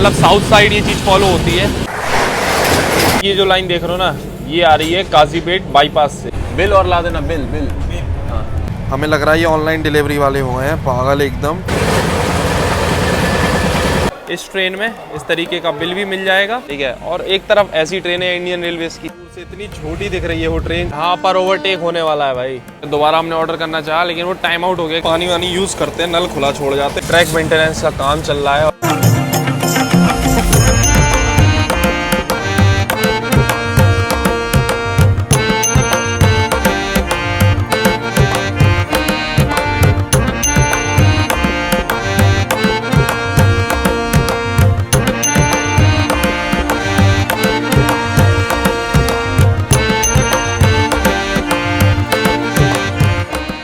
मतलब south side ये चीज़ follow होती है। ये जो लाइन देख रहे हो ना, ये आ रही है काजीपेट बाईपास से। बिल और ला देना, बिल बिल। हाँ, हमें लग रहा है ये ऑनलाइन डिलीवरी वाले हुए हैं, पागल एकदम। इस ट्रेन में इस तरीके का बिल भी मिल जाएगा, ठीक है। और एक तरफ ऐसी ट्रेन है इंडियन रेलवेज की, से इतनी छोटी दिख रही है वो ट्रेन। यहाँ पर ओवरटेक होने वाला है भाई। दोबारा हमने ऑर्डर करना चाहा लेकिन वो टाइम आउट हो गया। पानी वानी यूज करते हैं, नल खुला छोड़ जाते हैं। ट्रैक मेंटेनेंस का काम चल रहा है।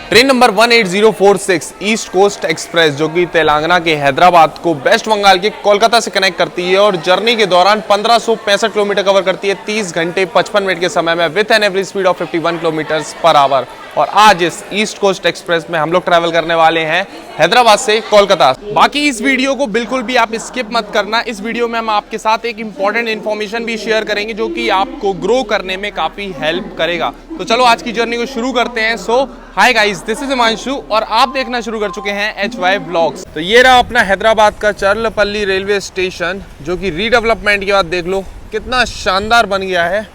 Train number 18046 east coast express, जो कि तेलंगाना के हैदराबाद को वेस्ट बंगाल के कोलकाता से कनेक्ट करती है और जर्नी के दौरान 1565 किलोमीटर कवर करती है 30 घंटे 55 मिनट के समय में with an average speed of 51 kilometre per hour. और आज इस ईस्ट कोस्ट एक्सप्रेस में हम लोग ट्रैवल करने वाले हैं हैदराबाद से कोलकाता। बाकी इस वीडियो को बिल्कुल भी आप स्किप मत करना। इस वीडियो में हम आपके साथ एक इंपॉर्टेंट इन्फॉर्मेशन भी शेयर करेंगे जो कि आपको ग्रो करने में काफी हेल्प करेगा। तो चलो आज की जर्नी को शुरू करते हैं। So hi guys, this is Himanshu और आप देखना शुरू कर चुके हैं HY व्लॉग्स। तो ये रहा अपना हैदराबाद का चर्लपल्ली रेलवे स्टेशन, जो कि रीडेवलपमेंट के बाद देख लो कितना शानदार बन गया है।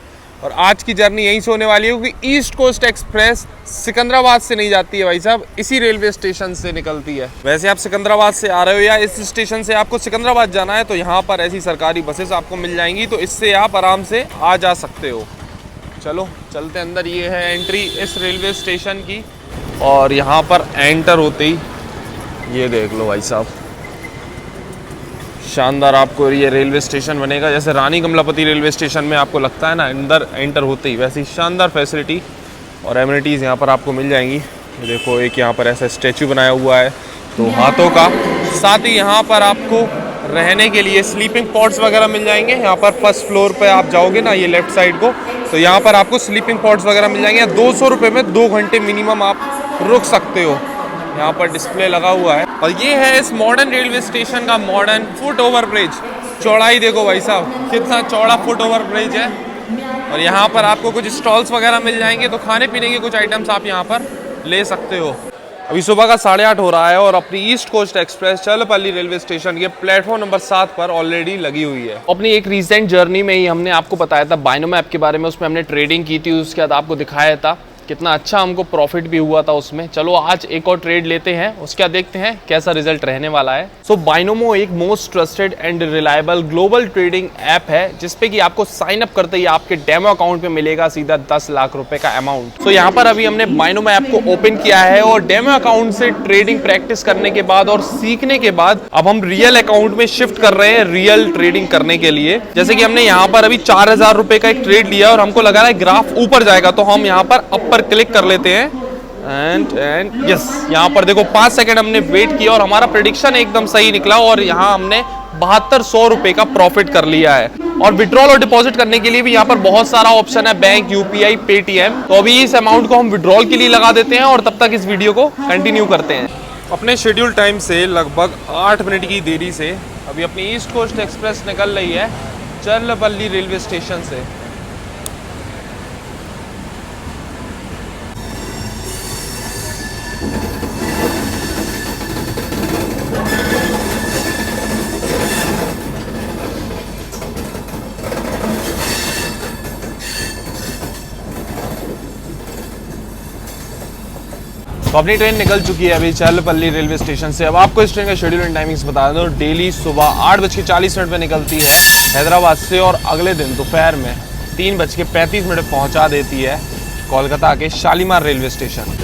और आज की जर्नी यहीं से होने वाली है क्योंकि ईस्ट कोस्ट एक्सप्रेस सिकंदराबाद से नहीं जाती है भाई साहब, इसी रेलवे स्टेशन से निकलती है। वैसे आप सिकंदराबाद से आ रहे हो या इस स्टेशन से आपको सिकंदराबाद जाना है तो यहाँ पर ऐसी सरकारी बसेस आपको मिल जाएंगी, तो इससे आप आराम से आ जा सकते हो। चलो चलते अंदर। ये है एंट्री इस रेलवे स्टेशन की और यहाँ पर एंटर होते ही ये देख लो भाई साहब, शानदार आपको ये रेलवे स्टेशन बनेगा। जैसे रानी कमलापति रेलवे स्टेशन में आपको लगता है ना अंदर एंटर होते ही, वैसी शानदार फैसिलिटी और एमिनिटीज़ यहाँ पर आपको मिल जाएंगी। देखो एक यहाँ पर ऐसा स्टैचू बनाया हुआ है तो हाथों का, साथ ही यहाँ पर आपको रहने के लिए स्लीपिंग पॉड्स वगैरह मिल जाएंगे। यहाँ पर फर्स्ट फ्लोर पे आप जाओगे ना, ये लेफ्ट साइड को, तो यहाँ पर आपको स्लीपिंग पॉड्स वगैरह मिल जाएंगे। 200 रुपये में 2 घंटे मिनिमम आप रुक सकते हो। यहाँ पर डिस्प्ले लगा हुआ है। और ये है इस मॉडर्न रेलवे स्टेशन का मॉडर्न फुट ओवर ब्रिज। चौड़ाई देखो भाई साहब, कितना चौड़ा फुट ओवर ब्रिज है। और यहाँ पर आपको कुछ स्टॉल्स वगैरह मिल जाएंगे, तो खाने पीने के कुछ आइटम्स आप यहाँ पर ले सकते हो। अभी सुबह का 8:30 हो रहा है और अपनी east coast express Charlapalli railway station के प्लेटफॉर्म नंबर 7 पर ऑलरेडी लगी हुई है। अपनी एक रीसेंट जर्नी में ही हमने आपको बताया था बाइनोम ऐप के बारे में, उसमें हमने ट्रेडिंग की थी, उसके बाद आपको दिखाया था कितना अच्छा हमको प्रॉफिट भी हुआ था उसमें। चलो आज एक और ट्रेड लेते हैं, उसके बाद देखते हैं कैसा रिजल्ट रहने वाला है। सो बाइनोमो एक most trusted and reliable global trading app है, जिसपे कि आपको साइन अप करते ही आपके डेमो अकाउंट में मिलेगा सीधा 10 लाख रुपए का अमाउंट। सो यहाँ पर अभी हमने बाइनोमो ऐप को ओपन किया है और डेमो अकाउंट से ट्रेडिंग प्रैक्टिस करने के बाद और सीखने के बाद अब हम रियल अकाउंट में शिफ्ट कर रहे हैं रियल ट्रेडिंग करने के लिए। जैसे कि हमने यहाँ पर अभी 4000 रुपए का एक ट्रेड लिया और हमको लगा रहा है ग्राफ ऊपर जाएगा, तो हम यहाँ पर अपर क्लिक कर लेते हैं एंड यस, यहाँ पर देखो 5 सेकंड हमने वेट किया और हमारा प्रेडिक्शन एकदम सही निकला और यहाँ हमने 7200 रुपए का प्रॉफिट कर लिया है। और विड्रॉल और डिपॉजिट करने के लिए भी यहाँ पर बहुत सारा ऑप्शन है, बैंक, UPI, पेटीएम। तो अभी इस अमाउंट को हम विड्रॉल के लिए लगा देते हैं और तब तक इस वीडियो को कंटिन्यू करते हैं। अपने शेड्यूल टाइम से लगभग 8 मिनट की देरी से अभी अपनी ईस्ट कोस्ट एक्सप्रेस निकल रही है चर्लपल्ली रेलवे स्टेशन से। तो अपनी ट्रेन निकल चुकी है अभी चर्लपल्ली रेलवे स्टेशन से। अब आपको इस ट्रेन का शेड्यूल एंड टाइमिंग्स बता दो। डेली सुबह 8:40 पे निकलती है हैदराबाद से और अगले दिन दोपहर में 3:35 पहुंचा देती है कोलकाता के शालीमार रेलवे स्टेशन।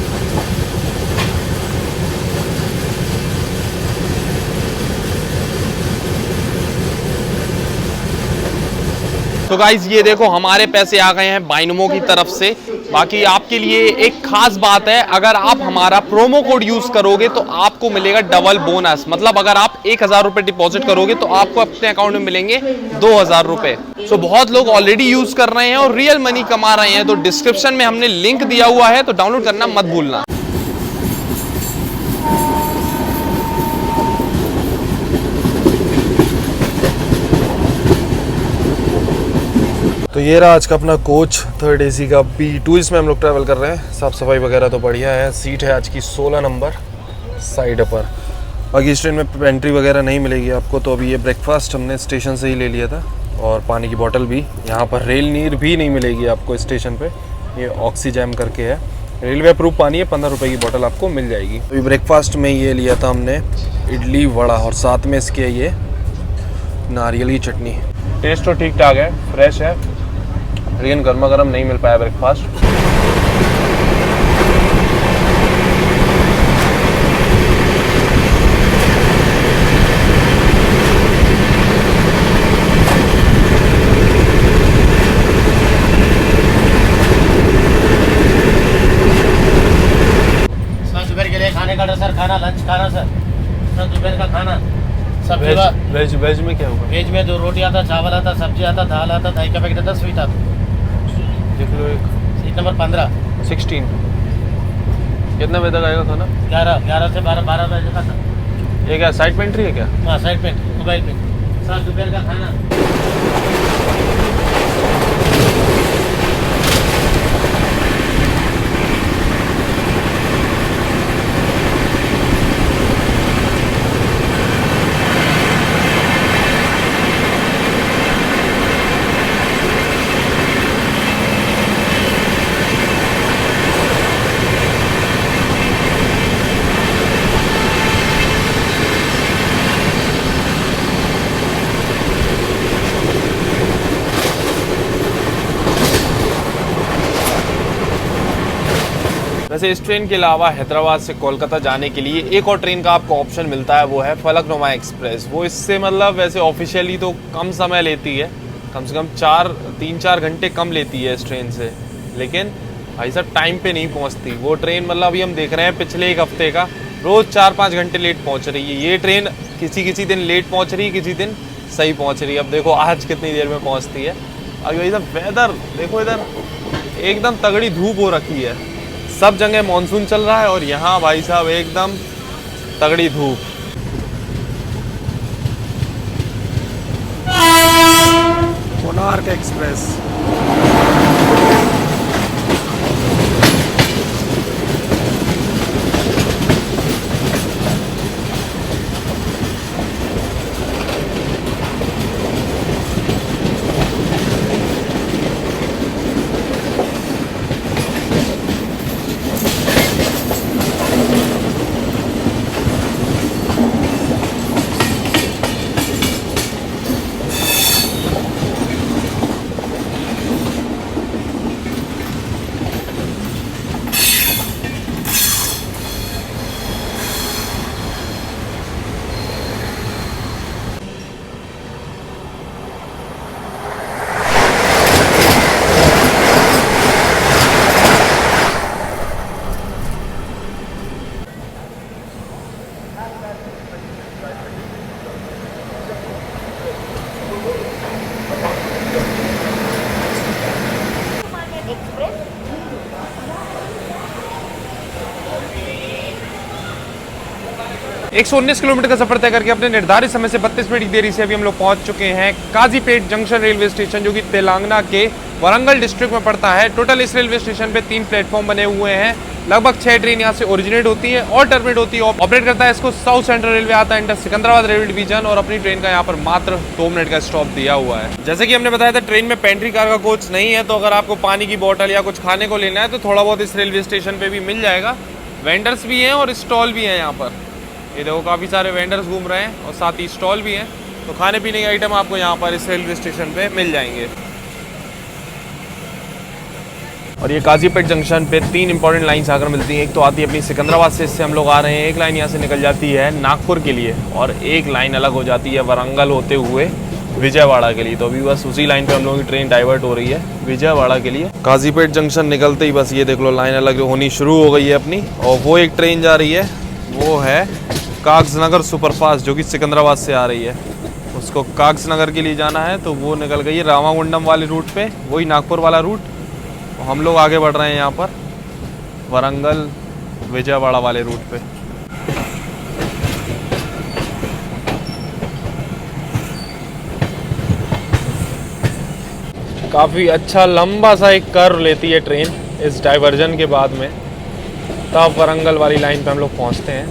तो गाइज ये देखो हमारे पैसे आ गए हैं बाइनोमो की तरफ से। बाकी आपके लिए एक खास बात है, अगर आप हमारा प्रोमो कोड यूज करोगे तो आपको मिलेगा डबल बोनस। मतलब अगर आप 1000 रुपए डिपॉजिट करोगे तो आपको अपने अकाउंट में मिलेंगे 2000 रुपए। सो बहुत लोग ऑलरेडी यूज कर रहे हैं और रियल मनी कमा रहे हैं। तो डिस्क्रिप्शन में हमने लिंक दिया हुआ है, तो डाउनलोड करना मत भूलना। तो ये रहा आज का अपना कोच 3rd AC का B2, इसमें हम लोग ट्रैवल कर रहे हैं। साफ़ सफाई वगैरह तो बढ़िया है। सीट है आज की 16 नंबर साइड पर। बाकी इस ट्रेन में पेंट्री वगैरह नहीं मिलेगी आपको। तो अभी ये ब्रेकफास्ट हमने स्टेशन से ही ले लिया था और पानी की बोतल भी। यहाँ पर रेल नीर भी नहीं मिलेगी आपको स्टेशन पे। ये ऑक्सीजैम करके है, रेलवे अप्रूव पानी है। 15 रुपये की बोतल आपको मिल जाएगी। अभी ब्रेकफास्ट में ये लिया था हमने इडली वड़ा और साथ में इसके ये नारियल की चटनी। टेस्ट तो ठीक ठाक है, फ्रेश है, लेकिन गर्मा गर्म नहीं मिल पाया ब्रेकफास्ट। दोपहर के लिए खाने का सर, खाना लंच खाना सर दोपहर का खाना सब। वेज में क्या होगा? वेज में 2 रोटी आता, चावल आता, सब्जी आता, दाल आता, दही का पैकेट आता, स्वीट आता। देख लो एक सीट नंबर 15 16। कितने बजे तक आएगा खाना? 11 से 12 बजे तक सर। ये क्या साइड पेंट्री है क्या? हाँ, साइड पे मोबाइल पे सर दोपहर का खाना। वैसे इस ट्रेन के अलावा हैदराबाद से कोलकाता जाने के लिए एक और ट्रेन का आपको ऑप्शन मिलता है, वो है फलकनुमा एक्सप्रेस। वो इससे मतलब वैसे ऑफिशियली तो कम समय लेती है, कम से कम 3-4 घंटे कम लेती है इस ट्रेन से, लेकिन भाई साहब टाइम पे नहीं पहुंचती वो ट्रेन। मतलब अभी हम देख रहे हैं पिछले 1 हफ्ते का रोज़ 4-5 घंटे लेट पहुंच रही है ये ट्रेन। किसी दिन लेट पहुंच रही है, किसी दिन सही पहुंच रही है। अब देखो आज कितनी देर में पहुंचती है। अभी भाई साहब वेदर देखो, इधर एकदम तगड़ी धूप हो रखी है, सब जगह मॉनसून चल रहा है और यहाँ भाई साहब एकदम तगड़ी धूप। कोणार्क एक्सप्रेस। एक 119 किलोमीटर का सफर तय करके अपने निर्धारित समय से 32 मिनट की देरी से अभी हम लोग पहुंच चुके हैं काजीपेट जंक्शन रेलवे स्टेशन, जो कि तेलंगाना के वरंगल डिस्ट्रिक्ट में पड़ता है। टोटल इस रेलवे स्टेशन पे 3 प्लेटफॉर्म बने हुए हैं। लगभग 6 ट्रेन यहाँ से ओरिजिनेट होती है और टर्मिनेट होती है। ऑपरेट करता है इसको साउथ सेंट्रल रेलवे, आता है इंटर सिकंदराबाद रेलवे डिवीजन, और अपनी ट्रेन का यहाँ पर मात्र 2 मिनट का स्टॉप दिया हुआ है। जैसे कि हमने बताया था ट्रेन में पेंट्री कार का कोच नहीं है, तो अगर आपको पानी की बोतल या कुछ खाने को लेना है तो थोड़ा बहुत इस रेलवे स्टेशन पे भी मिल जाएगा। वेंडर्स भी हैं और स्टॉल भी हैं यहाँ पर। ये देखो काफ़ी सारे वेंडर्स घूम रहे हैं और साथ ही स्टॉल भी हैं, तो खाने पीने के आइटम आपको यहाँ पर इस रेलवे स्टेशन पे मिल जाएंगे। और ये काजीपेट जंक्शन पे 3 इंपॉर्टेंट लाइन्स आकर मिलती हैं। एक तो आती है अपनी सिकंदराबाद से, इससे हम लोग आ रहे हैं। एक लाइन यहाँ से निकल जाती है नागपुर के लिए और एक लाइन अलग हो जाती है वरंगल होते हुए विजयवाड़ा के लिए। तो अभी बस उसी लाइन पे हम लोगों की ट्रेन डाइवर्ट हो रही है विजयवाड़ा के लिए। काजीपेट जंक्शन निकलते ही बस ये देख लो लाइन अलग होनी शुरू हो गई है अपनी, और वो एक ट्रेन जा रही है, वो है कागजनगर सुपरफास्ट, जो कि सिकंदराबाद से आ रही है। उसको कागजनगर के लिए जाना है तो वो निकल गई है रामागुंडम वाले रूट पे, वही नागपुर वाला रूट। हम लोग आगे बढ़ रहे हैं यहाँ पर वरंगल विजयवाड़ा वाले रूट पे। काफ़ी अच्छा लंबा सा एक कर्व लेती है ट्रेन इस डाइवर्जन के बाद में, तब वरंगल वाली लाइन पे हम लोग पहुंचते हैं।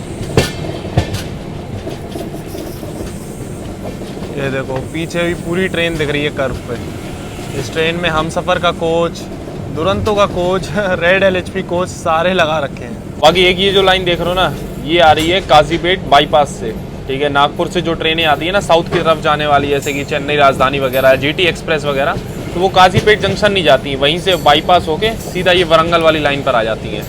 ये देखो पीछे भी पूरी ट्रेन दिख रही है कर्व पे। इस ट्रेन में हमसफ़र का कोच, दुरंतो का कोच, रेड LHP कोच सारे लगा रखे हैं। बाकी एक ये जो लाइन देख रहे हो ना, ये आ रही है काजीपेट बाईपास से, ठीक है। नागपुर से जो ट्रेनें आती है ना साउथ की तरफ जाने वाली, जैसे कि चेन्नई राजधानी वगैरह, GT एक्सप्रेस वगैरह, तो वो काजीपेट जंक्शन नहीं जाती हैं, वहीं से बाईपास होके सीधा ये वरंगल वाली लाइन पर आ जाती हैं।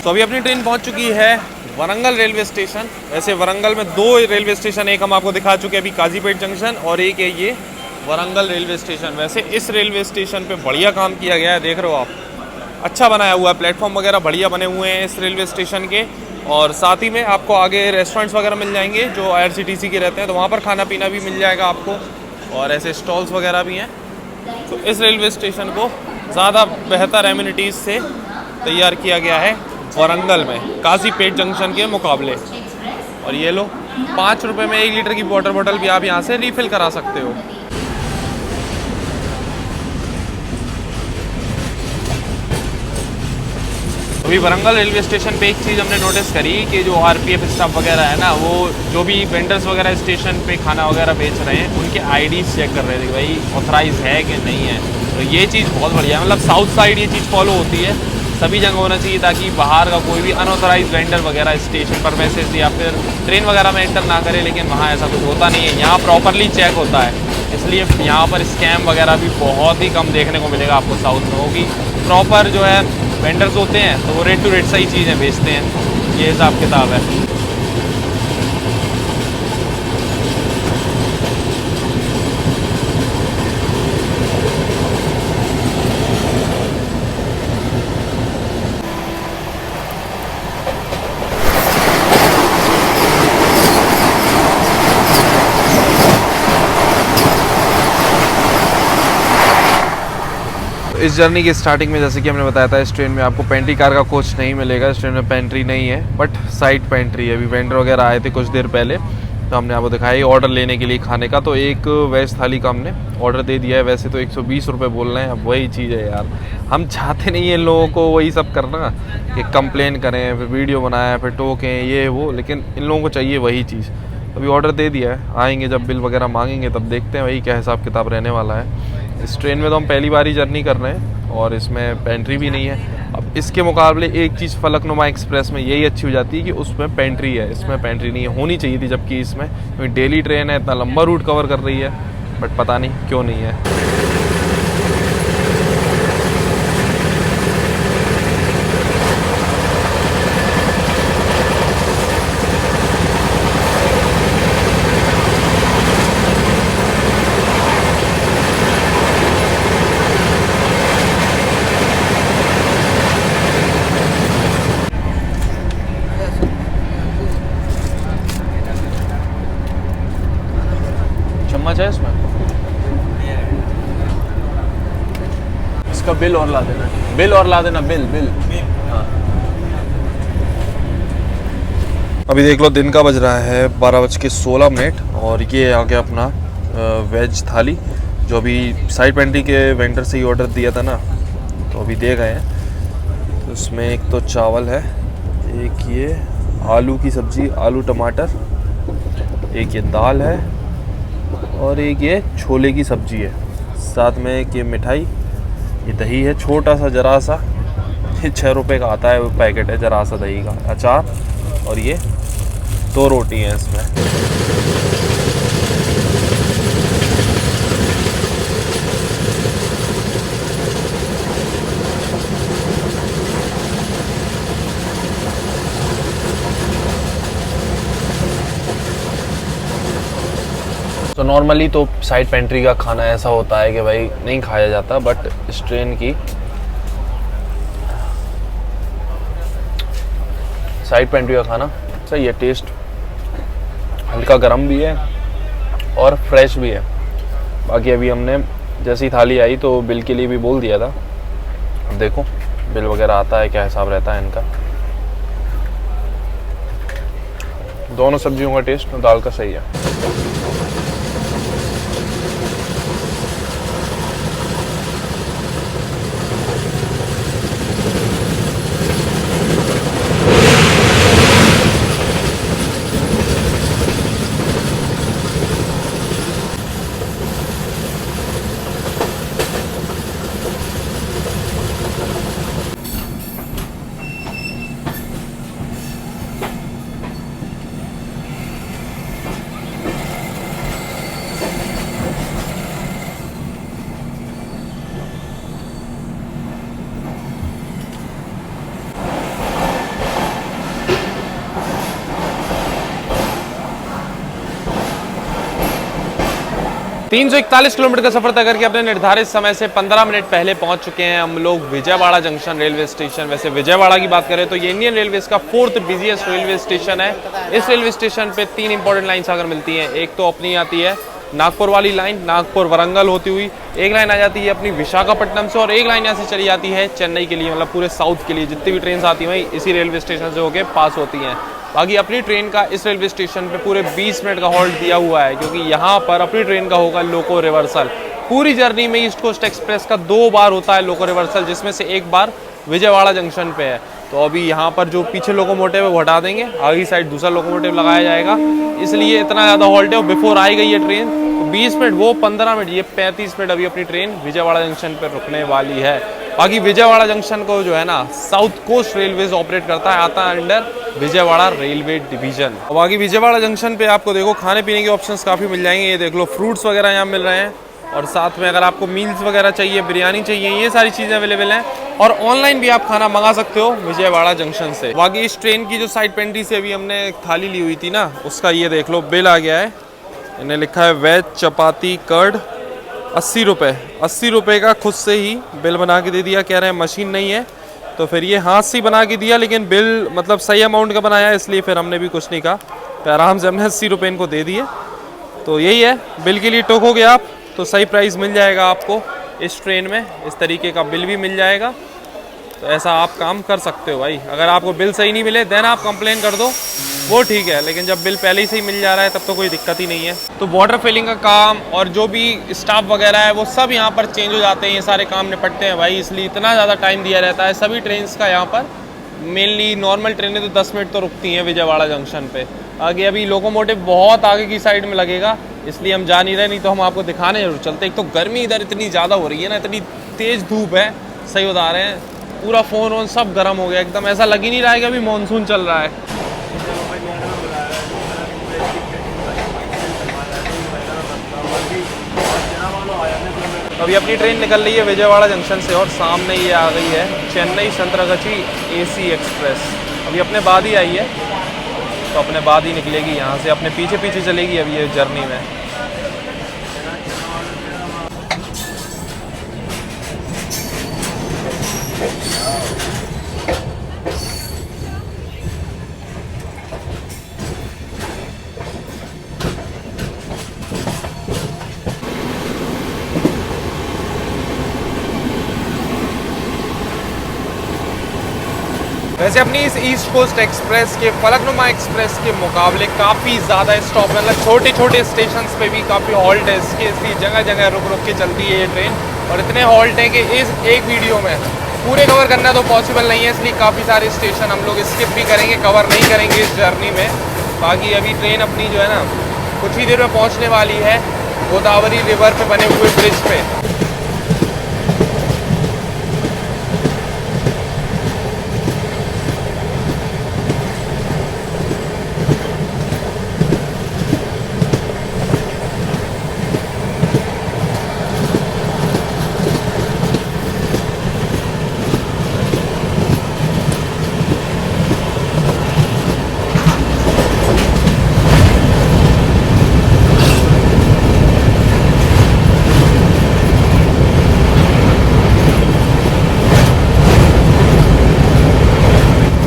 तो अभी अपनी ट्रेन पहुंच चुकी है वरंगल रेलवे स्टेशन। वैसे वरंगल में 2 रेलवे स्टेशन, एक हम आपको दिखा चुके हैं अभी काजीपेट जंक्शन, और एक है ये वरंगल रेलवे स्टेशन। वैसे इस रेलवे स्टेशन पे बढ़िया काम किया गया है, देख रहे हो आप, अच्छा बनाया हुआ है, प्लेटफॉर्म वगैरह बढ़िया बने हुए हैं इस रेलवे स्टेशन के। और साथ ही में आपको आगे रेस्टोरेंट्स वगैरह मिल जाएंगे जो IRCTC के रहते हैं, तो वहाँ पर खाना पीना भी मिल जाएगा आपको, और ऐसे स्टॉल्स वगैरह भी हैं। तो इस रेलवे स्टेशन को ज़्यादा बेहतर एमिनिटीज़ से तैयार किया गया है वरंगल में काजीपेट जंक्शन के मुकाबले। और ये लो 5 रुपये में 1 लीटर की वाटर बॉटल भी आप यहाँ से रिफ़िल करा सकते हो। अभी वरंगल रेलवे स्टेशन पे एक चीज़ हमने नोटिस करी कि जो RPF स्टाफ वगैरह है ना, वो जो भी वेंडर्स वगैरह स्टेशन पे खाना वगैरह बेच रहे हैं, उनके IDs चेक कर रहे थे कि भाई ऑथराइज है कि नहीं है। तो ये चीज़ बहुत बढ़िया है, मतलब साउथ साइड ये चीज़ फॉलो होती है, सभी जगह होना चाहिए, ताकि बाहर का कोई भी अनऑथराइज वेंडर वगैरह स्टेशन पर मैसेज या फिर ट्रेन वगैरह में एंटर ना करे। लेकिन वहाँ ऐसा कुछ होता नहीं है, यहाँ प्रॉपरली चेक होता है, इसलिए यहाँ पर स्कैम वगैरह भी बहुत ही कम देखने को मिलेगा आपको साउथ में। होगी प्रॉपर जो है वेंडर्स होते हैं तो वो रेट टू रेट सही चीज़ें बेचते हैं, ये हिसाब किताब है। इस जर्नी की स्टार्टिंग में जैसे कि हमने बताया था, इस ट्रेन में आपको पेंट्री कार का कोच नहीं मिलेगा। इस ट्रेन में पेंट्री नहीं है, बट साइड पेंट्री है। अभी वेंडर वगैरह आए थे कुछ देर पहले, तो हमने आपको दिखाया ऑर्डर लेने के लिए खाने का। तो एक वेज थाली का हमने ऑर्डर दे दिया है। वैसे तो 120 रुपये बोल रहे हैं, अब वही चीज़ है यार, हम चाहते नहीं है इन लोगों को वही सब करना कि कंप्लेन करें, फिर वीडियो बनाएं, फिर टोकें, ये वो, लेकिन इन लोगों को चाहिए वही चीज़। अभी ऑर्डर दे दिया है, आएंगे जब बिल वगैरह मांगेंगे तब देखते हैं वही क्या हिसाब किताब रहने वाला है। इस ट्रेन में तो हम पहली बार ही जर्नी कर रहे हैं और इसमें पेंट्री भी नहीं है। अब इसके मुकाबले एक चीज़ फलकनुमा एक्सप्रेस में यही अच्छी हो जाती है कि उसमें पेंट्री है, इसमें पेंट्री नहीं है। होनी चाहिए थी जबकि इसमें, क्योंकि डेली ट्रेन है, इतना लंबा रूट कवर कर रही है, बट पता नहीं क्यों नहीं है। चम्मच है इसमें, इसका बिल और ला देना, बिल और ला देना, बिल बिल। हाँ। अभी देख लो दिन का बज रहा है 12:16 और ये आ गया अपना वेज थाली, जो अभी साइड पेंट्री के वेंडर से ही ऑर्डर दिया था ना, तो अभी दे गए हैं। तो इसमें एक तो चावल है, एक ये आलू की सब्ज़ी, आलू टमाटर, एक ये दाल है, और एक ये छोले की सब्ज़ी है, साथ में एक ये मिठाई, ये दही है छोटा सा जरा सा, ये 6 रुपये का आता है वो पैकेट है जरा सा दही का, अचार, और ये 2 रोटी हैं इसमें। तो नॉर्मली तो साइड पेंट्री का खाना ऐसा होता है कि भाई नहीं खाया जाता, बट इस ट्रेन की साइड पेंट्री का खाना सही है, टेस्ट हल्का गर्म भी है और फ्रेश भी है। बाकी अभी हमने जैसी थाली आई तो बिल के लिए भी बोल दिया था, अब देखो बिल वगैरह आता है क्या हिसाब रहता है इनका। दोनों सब्जियों का टेस्ट दाल का सही है। 341 किलोमीटर का सफर तय करके अपने निर्धारित समय से 15 मिनट पहले पहुंच चुके हैं हम लोग विजयवाड़ा जंक्शन रेलवे स्टेशन। वैसे विजयवाड़ा की बात करें तो ये इंडियन रेलवेज का 4th बिजिएस्ट रेलवे स्टेशन है। इस रेलवे स्टेशन पे 3 इंपॉर्टेंट लाइन्स आकर मिलती हैं। एक तो अपनी आती है नागपुर वाली लाइन, नागपुर वरंगल होती हुई। एक लाइन आ जाती है अपनी विशाखापट्टनम से, और एक लाइन यहाँ से चली जाती है चेन्नई के लिए, मतलब पूरे साउथ के लिए जितनी भी ट्रेन आती हैं इसी रेलवे स्टेशन से होकर पास होती हैं। बाकी अपनी ट्रेन का इस रेलवे स्टेशन पे पूरे 20 मिनट का हॉल्ट दिया हुआ है, क्योंकि यहाँ पर अपनी ट्रेन का होगा लोको रिवर्सल। पूरी जर्नी में ईस्ट कोस्ट एक्सप्रेस का 2 बार होता है लोको रिवर्सल, जिसमें से एक बार विजयवाड़ा जंक्शन पे है। तो अभी यहाँ पर जो पीछे लोकोमोटिव है वो हटा देंगे, आगे साइड दूसरा लोकोमोटिव लगाया जाएगा, इसलिए इतना ज़्यादा हॉल्ट है। और बिफोर आई गई है ट्रेन, तो 20 मिनट वो 15 मिनट ये 35 मिनट अभी अपनी ट्रेन विजयवाड़ा जंक्शन पर रुकने वाली है। बाकी विजयवाड़ा जंक्शन को जो है ना साउथ कोस्ट रेलवेज ऑपरेट करता है, आता है अंडर विजयवाड़ा रेलवे डिवीजन। और बाकी विजयवाड़ा जंक्शन पे आपको देखो खाने पीने के ऑप्शंस काफ़ी मिल जाएंगे। ये देख लो फ्रूट्स वगैरह यहाँ मिल रहे हैं, और साथ में अगर आपको मील्स वगैरह चाहिए, बिरयानी चाहिए, ये सारी चीज़ें अवेलेबल हैं। और ऑनलाइन भी आप खाना मंगा सकते हो विजयवाड़ा जंक्शन से। बाकी इस ट्रेन की जो साइड पेंट्री से अभी हमने एक थाली ली हुई थी ना, उसका ये देख लो बिल आ गया है। इन्हें लिखा है वेज चपाती कर्ड 80 रुपये। 80 रुपये का खुद से ही बिल बना के दे दिया। कह रहे हैं मशीन नहीं है, तो फिर ये हाथ से बना के दिया, लेकिन बिल मतलब सही अमाउंट का बनाया, इसलिए फिर हमने भी कुछ नहीं कहा, तो आराम से हमने 80 रुपये इनको दे दिए। तो यही है, बिल के लिए टोकोगे आप तो सही प्राइस मिल जाएगा आपको इस ट्रेन में। इस तरीके का बिल भी मिल जाएगा, तो ऐसा आप काम कर सकते हो भाई। अगर आपको बिल सही नहीं मिले देन आप कंप्लेन कर दो, वो ठीक है, लेकिन जब बिल पहले ही से ही मिल जा रहा है तब तो कोई दिक्कत ही नहीं है। तो वाटर फिलिंग का काम और जो भी स्टाफ वगैरह है वो सब यहाँ पर चेंज हो जाते हैं, ये सारे काम निपटते हैं भाई, इसलिए इतना ज़्यादा टाइम दिया रहता है सभी ट्रेन्स का यहाँ पर। मेनली नॉर्मल ट्रेनें तो 10 मिनट तो रुकती हैं विजयवाड़ा जंक्शन पे। आगे अभी लोकोमोटिव बहुत आगे की साइड में लगेगा, इसलिए हम जा नहीं रहे, नहीं तो हम आपको दिखाने जरूर चलते। एक तो गर्मी इधर इतनी ज़्यादा हो रही है ना, इतनी तेज़ धूप है, सही बता रहे हैं, पूरा फ़ोन वोन सब गर्म हो गया एकदम, ऐसा लग ही नहीं रहा है कि अभी मानसून चल रहा है। अभी अपनी ट्रेन निकल रही है विजयवाड़ा जंक्शन से, और सामने ये आ गई है चेन्नई संतरागाची AC एक्सप्रेस। अभी अपने बाद ही आई है, तो अपने बाद ही निकलेगी यहाँ से, अपने पीछे पीछे चलेगी अभी ये जर्नी में। वैसे अपनी इस ईस्ट कोस्ट एक्सप्रेस के फलकनुमा एक्सप्रेस के मुकाबले काफ़ी ज़्यादा स्टॉप, मतलब छोटे छोटे स्टेशन पे भी काफ़ी हॉल्ट है इसके, इसलिए जगह जगह रुक रुक के चलती है ये ट्रेन। और इतने हॉल्ट हैं कि इस एक वीडियो में पूरे कवर करना तो पॉसिबल नहीं है, इसलिए काफ़ी सारे स्टेशन हम लोग स्किप भी करेंगे, कवर नहीं करेंगे इस जर्नी में। बाकी अभी ट्रेन अपनी जो है ना कुछ ही देर में पहुँचने वाली है गोदावरी रिवर पर बने हुए ब्रिज पे।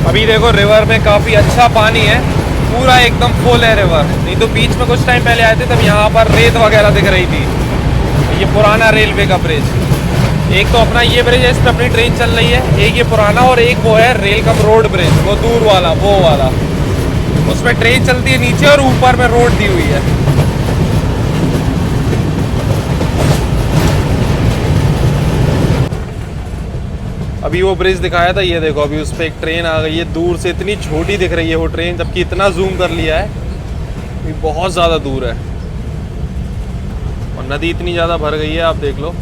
अभी देखो रिवर में काफ़ी अच्छा पानी है, पूरा एकदम फुल है रिवर। नहीं तो बीच में कुछ टाइम पहले आए थे तब यहाँ पर रेत वगैरह दिख रही थी। ये पुराना रेलवे का ब्रिज, एक तो अपना ये ब्रिज है, इस पर अपनी ट्रेन चल रही है, एक ये पुराना, और एक वो है रेल कम रोड ब्रिज, वो दूर वाला, वो वाला, उसमें ट्रेन चलती है नीचे और ऊपर में रोड दी हुई है। अभी वो ब्रिज दिखाया था, ये देखो अभी उस पर एक ट्रेन आ गई है, दूर से इतनी छोटी दिख रही है वो ट्रेन, जबकि इतना जूम कर लिया है, ये बहुत ज़्यादा दूर है। और नदी इतनी ज़्यादा भर गई है, आप देख लो,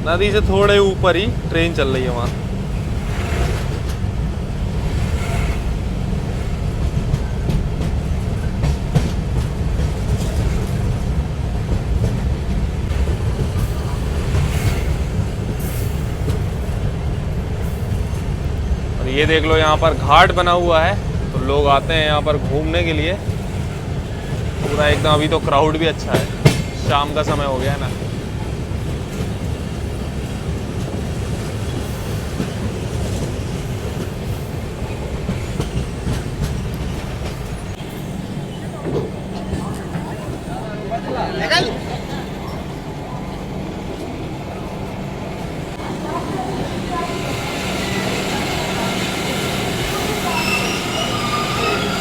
नदी से थोड़े ऊपर ही ट्रेन चल रही है वहाँ। ये देख लो यहाँ पर घाट बना हुआ है, तो लोग आते हैं यहाँ पर घूमने के लिए, पूरा एकदम। अभी तो क्राउड भी अच्छा है, शाम का समय हो गया है ना।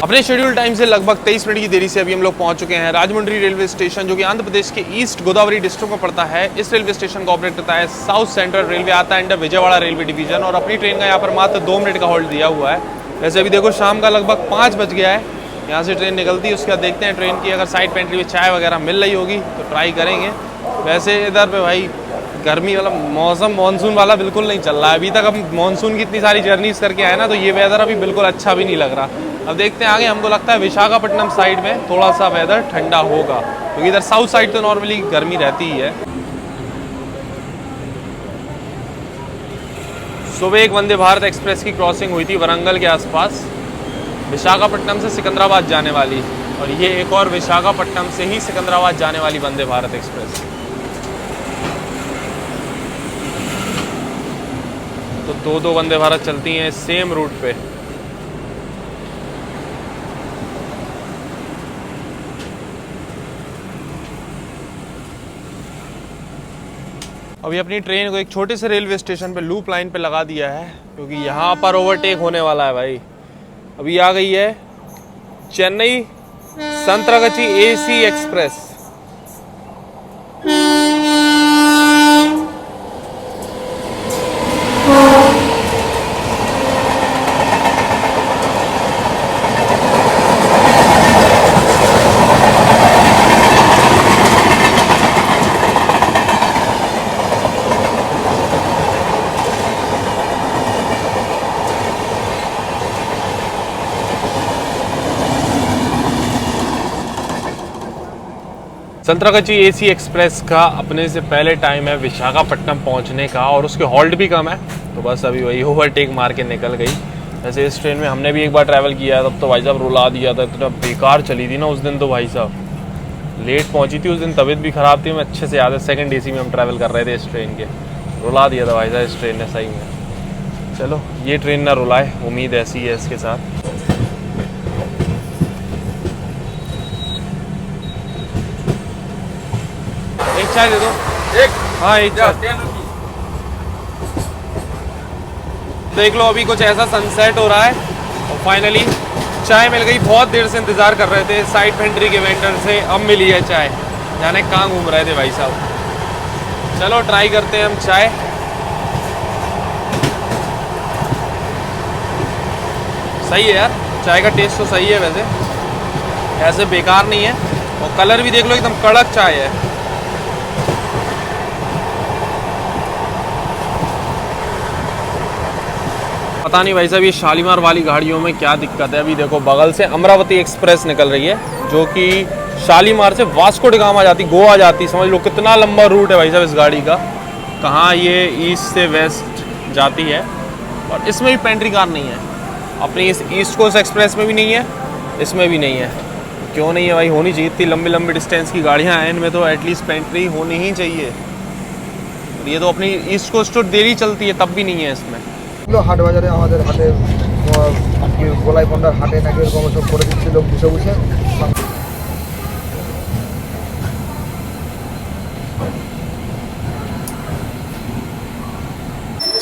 अपने शेड्यूल टाइम से लगभग 23 मिनट की देरी से अभी हम लोग पहुंच चुके हैं राजमुंड्री रेलवे स्टेशन, जो कि आंध्र प्रदेश के ईस्ट गोदावरी डिस्ट्रिक्ट में पड़ता है। इस रेलवे स्टेशन को ऑपरेट करता है साउथ सेंट्रल रेलवे, आता है अंडर विजयवाड़ा रेलवे डिवीजन। और अपनी ट्रेन का यहाँ पर मात्र 2 मिनट का होल्ड दिया हुआ है। वैसे अभी देखो शाम का लगभग 5 बज गया है, यहाँ से ट्रेन निकलती है। उसके बाद देखते हैं ट्रेन की अगर साइड पेंट्री में चाय वगैरह मिल रही होगी तो ट्राई करेंगे। वैसे इधर पे भाई गर्मी वाला मौसम, मानसून वाला बिल्कुल नहीं चल रहा है अभी तक। हम मानसून की इतनी सारी जर्नीज करके आए ना, तो ये वेदर अभी बिल्कुल अच्छा भी नहीं लग रहा। अब देखते हैं आगे, हमको लगता है विशाखापट्टनम साइड में थोड़ा सा वेदर ठंडा होगा, क्योंकि इधर साउथ साइड तो नॉर्मली गर्मी रहती ही है। सुबह एक वंदे भारत एक्सप्रेस की क्रॉसिंग हुई थी वरंगल के आसपास, विशाखापट्टनम से सिकंदराबाद जाने वाली, और ये एक और विशाखापट्टनम से ही सिकंदराबाद जाने वाली वंदे भारत एक्सप्रेस। तो दो वंदे भारत चलती हैं सेम रूट पे। अभी अपनी ट्रेन को एक छोटे से रेलवे स्टेशन पे लूप लाइन पे लगा दिया है, क्योंकि यहाँ पर ओवरटेक होने वाला है भाई। अभी आ गई है Chennai Santragachi AC express. Santragachi AC express का अपने से पहले टाइम है विशाखापट्टनम पहुंचने का, और उसके हॉल्ट भी कम है, तो बस अभी वही ओवरटेक मार के निकल गई। वैसे इस ट्रेन में हमने भी एक बार ट्रैवल किया है, तब तो भाई साहब रुला दिया था, इतना बेकार चली थी ना उस दिन। तो भाई साहब लेट पहुंची थी उस दिन, तबीयत भी ख़राब थी, मैं अच्छे से याद है। सेकंड AC में हम ट्रैवल कर रहे थे इस ट्रेन के, रुला दिया था भाई साहब इस ट्रेन ने सही में। चलो ये ट्रेन ना रुलाए, उम्मीद ऐसी है इसके साथ। एक चाय दे दो। एक? हाँ एक चाय। देख लो अभी कुछ ऐसा सनसेट हो रहा है, और फाइनली चाय मिल गई। बहुत देर से इंतज़ार कर रहे थे साइड पेंट्री के वेंडर से, अब मिली है चाय। जाने कहाँ घूम रहे थे भाई साहब। चलो ट्राई करते हैं हम चाय। सही है यार, चाय का टेस्ट तो सही है वैसे, ऐसे बेकार नहीं है। और कलर भी देख लो एकदम कड़क चाय है। पता नहीं भाई साहब ये शालीमार वाली गाड़ियों में क्या दिक्कत है। अभी देखो बगल से अमरावती एक्सप्रेस निकल रही है, जो कि शालीमार से वास्को डी गामा जाती, गोवा जाती। समझ लो कितना लंबा रूट है भाई साहब इस गाड़ी का। कहाँ ये ईस्ट से वेस्ट जाती है, और इसमें भी पेंट्री कार नहीं है। अपनी इस ईस्ट कोस्ट एक्सप्रेस में भी नहीं है, इसमें भी नहीं है। क्यों नहीं है भाई, होनी चाहिए। इतनी लंबी लंबी डिस्टेंस की गाड़ियाँ हैं, इनमें तो एटलीस्ट पेंट्री होनी ही चाहिए। ये तो अपनी ईस्ट कोस्ट तो डेली चलती है, तब भी नहीं है इसमें। হাট বাজারে আমাদের হাটে গোলাই পন্ডার হাটে নাকি এরকম সব করে দিচ্ছিল বসে বসে।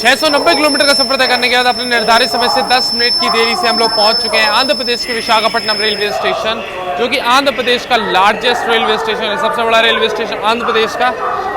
690 किलोमीटर का सफर तय करने के बाद अपने निर्धारित समय से 10 मिनट की देरी से हम लोग पहुंच चुके हैं आंध्र प्रदेश के विशाखापट्टनम रेलवे स्टेशन, जो कि आंध्र प्रदेश का लार्जेस्ट रेलवे स्टेशन है। सबसे बड़ा रेलवे स्टेशन आंध्र प्रदेश का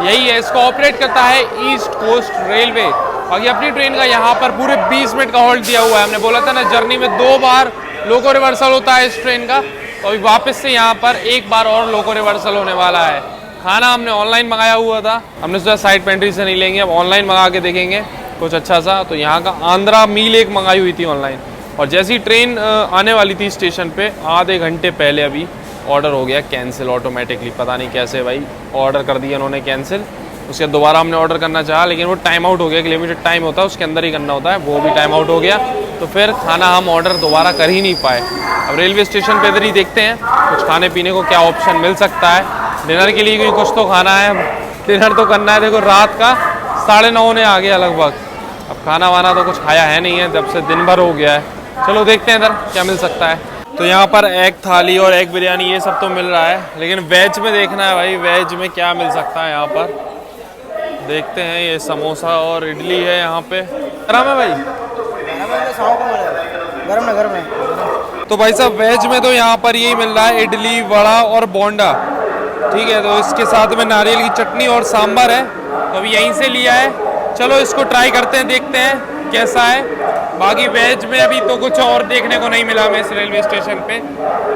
यही है। इसको ऑपरेट करता है ईस्ट कोस्ट रेलवे। बाकी अपनी ट्रेन का यहाँ पर पूरे 20 मिनट का होल्ड दिया हुआ है। हमने बोला था ना, जर्नी में 2 बार लोको रिवर्सल होता है इस ट्रेन का, तो अभी वापस से यहाँ पर एक बार और लोको रिवर्सल होने वाला है। खाना हमने ऑनलाइन मंगाया हुआ था, हमने सोचा साइड पेंट्री से नहीं लेंगे, अब ऑनलाइन मंगा के देखेंगे कुछ अच्छा सा। तो यहाँ का आंध्रा मील एक मंगाई हुई थी ऑनलाइन, और जैसी ट्रेन आने वाली थी स्टेशन पे आधे घंटे पहले अभी ऑर्डर हो गया कैंसिल ऑटोमेटिकली। पता नहीं कैसे भाई, ऑर्डर कर दिया उन्होंने कैंसिल। उसके दोबारा हमने ऑर्डर करना चाहा, लेकिन वो टाइम आउट हो गया। लिमिटेड टाइम होता है, उसके अंदर ही करना होता है, वो भी टाइम आउट हो गया। तो फिर खाना हम ऑर्डर दोबारा कर ही नहीं पाए। अब रेलवे स्टेशन पे इधर ही देखते हैं कुछ खाने पीने को क्या ऑप्शन मिल सकता है। डिनर के लिए क्योंकि कुछ तो खाना है, डिनर तो करना है। देखो रात का 9:30 होने आ गया लगभग, अब खाना वाना तो कुछ खाया है नहीं है, जब से दिन भर हो गया है। चलो देखते हैं इधर क्या मिल सकता है। तो यहाँ पर एग थाली और एग बिरयानी ये सब तो मिल रहा है, लेकिन वेज में देखना है भाई, वेज में क्या मिल सकता है यहाँ पर। देखते हैं, ये समोसा और इडली है यहाँ पे। गरम है भाई? गरम है। तो भाई साहब वेज में तो यहाँ पर यही मिल रहा है, इडली, वड़ा और बोंडा। ठीक है, तो इसके साथ में नारियल की चटनी और सांभर है, तो अभी यहीं से लिया है। चलो इसको ट्राई करते हैं, देखते हैं कैसा है। बाकी वेज में अभी तो कुछ और देखने को नहीं मिला हमें इस रेलवे स्टेशन पे।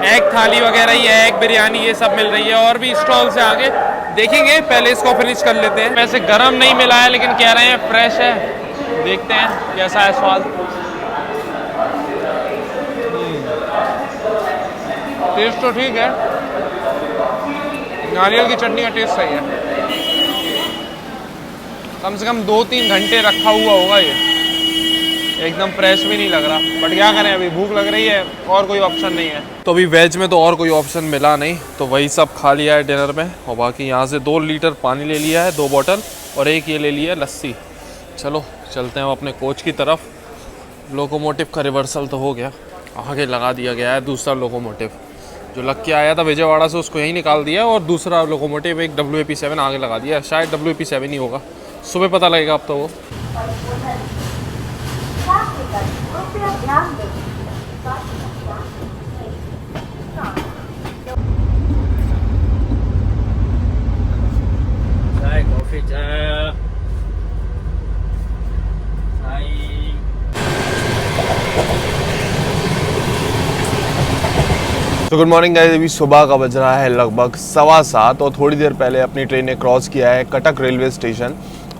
एग थाली वगैरह ही है, एग बिरयानी ये सब मिल रही है, और भी स्टॉल से आगे देखेंगे, पहले इसको फिनिश कर लेते हैं। वैसे गरम नहीं मिला है, लेकिन कह रहे हैं फ्रेश है, देखते हैं कैसा है स्वाद। टेस्ट तो ठीक है, नारियल की चटनी का टेस्ट सही है। कम से कम 2-3 घंटे रखा हुआ होगा ये, एकदम फ्रेश भी नहीं लग रहा, बट क्या करें, अभी भूख लग रही है, और कोई ऑप्शन नहीं है। तो अभी वेज में तो और कोई ऑप्शन मिला नहीं, तो वही सब खा लिया है डिनर में। और बाकी यहाँ से 2 लीटर पानी ले लिया है, 2 बॉटल, और एक ये ले लिया है लस्सी। चलो चलते हैं अपने कोच की तरफ। लोकोमोटिव का रिवर्सल तो हो गया, आगे लगा दिया गया है दूसरा लोकोमोटिव। जो लग के आया था विजयवाड़ा से उसको यहीं निकाल दिया, और दूसरा लोकोमोटिव एक WAP7 आगे लगा दिया है, शायद WAP7 ही होगा, सुबह पता लगेगा अब तो वो। चाय कॉफी चाय तो गुड मॉर्निंग गाइस, अभी सुबह का बज रहा है लगभग 7:15, और थोड़ी देर पहले अपनी ट्रेन ने क्रॉस किया है कटक रेलवे स्टेशन।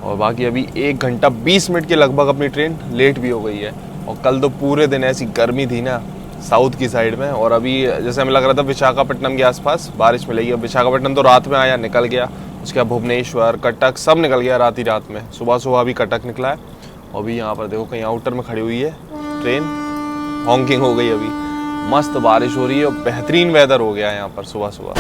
और बाकी अभी 1 घंटा 20 मिनट के लगभग अपनी ट्रेन लेट भी हो गई है। और कल तो पूरे दिन ऐसी गर्मी थी ना साउथ की साइड में, और अभी जैसे हमें लग रहा था विशाखापट्टनम के आसपास बारिश मिलेगी। अब विशाखापट्टनम तो रात में आया, निकल गया, उसके बाद भुवनेश्वर, कटक सब निकल गया रात ही रात में। सुबह सुबह अभी कटक निकला है, और अभी यहाँ पर देखो कहीं आउटर में खड़ी हुई है ट्रेन, हॉन्किंग हो गई। अभी मस्त बारिश हो रही है और बेहतरीन वेदर हो गया है यहाँ पर सुबह सुबह।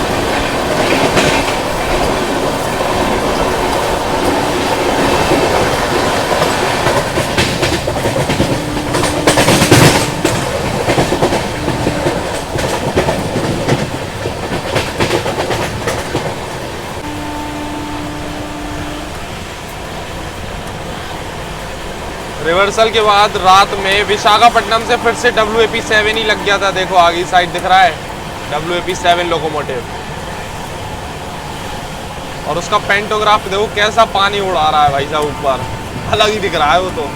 रिवर्सल के बाद रात में विशाखापट्टनम से फिर से WAP7 ही लग गया था। देखो आगे साइड दिख रहा है WAP7 लोकोमोटिव, और उसका पेंटोग्राफ देखो कैसा पानी उड़ा रहा है भाई साहब ऊपर, अलग ही दिख रहा है वो तो।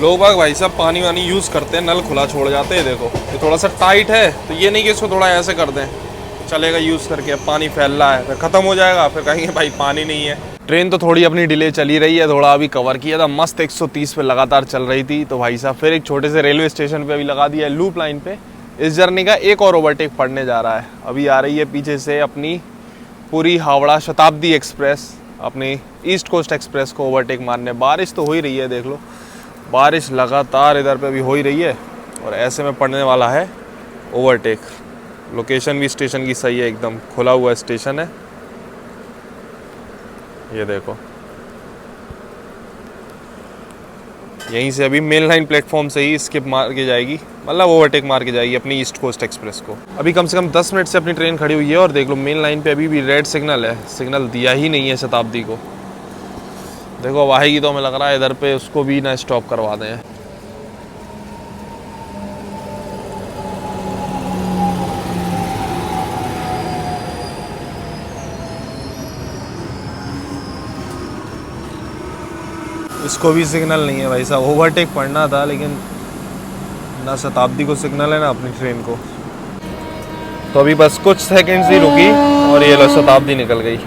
लोग बाग भाई साहब पानी वानी यूज़ करते हैं, नल खुला छोड़ जाते हैं। देखो ये थोड़ा सा टाइट है, तो ये नहीं कि इसको थोड़ा ऐसे कर दें चलेगा यूज़ करके। अब पानी फैल रहा है, फिर ख़त्म हो जाएगा, फिर कहेंगे भाई पानी नहीं है। ट्रेन तो थोड़ी अपनी डिले चली रही है, थोड़ा अभी कवर किया था, मस्त 130 पे लगातार चल रही थी। तो भाई साहब फिर एक छोटे से रेलवे स्टेशन पे अभी लगा दिया है लूप लाइन पे। इस जर्नी का एक और ओवरटेक पड़ने जा रहा है। अभी आ रही है पीछे से अपनी पूरी हावड़ा शताब्दी एक्सप्रेस, अपनी ईस्ट कोस्ट एक्सप्रेस को ओवरटेक मारने। बारिश तो हो ही रही है, देख लो बारिश लगातार इधर पे भी हो ही रही है, और ऐसे में पड़ने वाला है ओवरटेक। लोकेशन भी स्टेशन की सही है, एकदम खुला हुआ स्टेशन है। ये देखो यहीं से अभी मेन लाइन प्लेटफॉर्म से ही स्किप मार के जाएगी, मतलब ओवरटेक मार के जाएगी अपनी ईस्ट कोस्ट एक्सप्रेस को। अभी कम से कम 10 मिनट से अपनी ट्रेन खड़ी हुई है, और देख लो मेन लाइन पे अभी भी रेड सिग्नल है, सिग्नल दिया ही नहीं है शताब्दी को। देखो अब आएगी तो हमें लग रहा है इधर पे उसको भी ना स्टॉप करवा दें। इसको भी सिग्नल नहीं है भाई साहब, ओवरटेक पड़ना था लेकिन ना शताब्दी को सिग्नल है ना अपनी ट्रेन को। तो अभी बस कुछ सेकंड्स ही रुकी और ये लो शताब्दी निकल गई।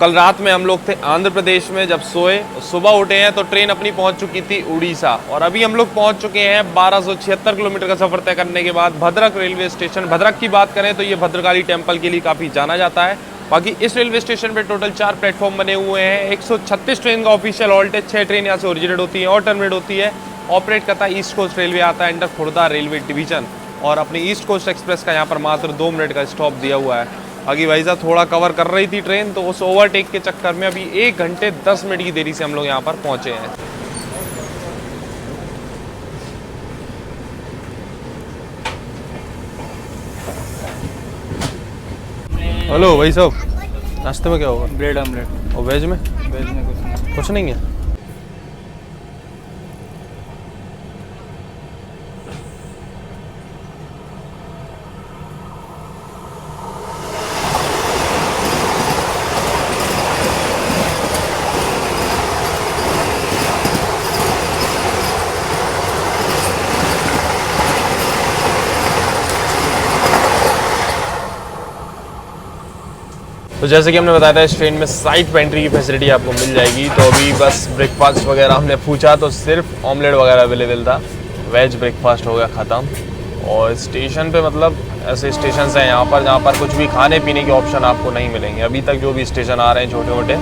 कल रात में हम लोग थे आंध्र प्रदेश में, जब सोए सुबह उठे हैं तो ट्रेन अपनी पहुंच चुकी थी उड़ीसा, और अभी हम लोग पहुंच चुके हैं 1276 किलोमीटर का सफर तय करने के बाद भद्रक रेलवे स्टेशन। भद्रक की बात करें तो ये भद्रकाली टेम्पल के लिए काफ़ी जाना जाता है। बाकी इस रेलवे स्टेशन पे टोटल 4 प्लेटफॉर्म बने हुए हैं। 136 ट्रेन का ऑफिशियल हॉल्ट है। 6 ट्रेन यहाँ से ओरिजिनेट होती है और टर्मिनेट होती है। ऑपरेट करता है ईस्ट कोस्ट रेलवे, आता है अंडर खुर्दा रेलवे डिवीजन, और अपनी ईस्ट कोस्ट एक्सप्रेस का यहाँ पर मात्र 2 मिनट का स्टॉप दिया हुआ है। आगे भाई साहब थोड़ा कवर कर रही थी ट्रेन, तो उस ओवरटेक के चक्कर में अभी 1 घंटे 10 मिनट की देरी से हम लोग यहाँ पर पहुँचे हैं। हेलो भाई साहब, नाश्ते में क्या होगा? Bread omelette. और वेज में? वेज में कुछ नहीं है। तो जैसे कि हमने बताया था, इस ट्रेन में साइड पेंट्री की फैसिलिटी आपको मिल जाएगी। तो अभी बस ब्रेकफास्ट वगैरह हमने पूछा तो सिर्फ ऑमलेट वगैरह अवेलेबल था। वेज ब्रेकफास्ट हो गया ख़त्म। और स्टेशन पे मतलब ऐसे स्टेशन हैं यहाँ पर जहाँ पर कुछ भी खाने पीने के ऑप्शन आपको नहीं मिलेंगे। अभी तक जो भी स्टेशन आ रहे हैं छोटे मोटे,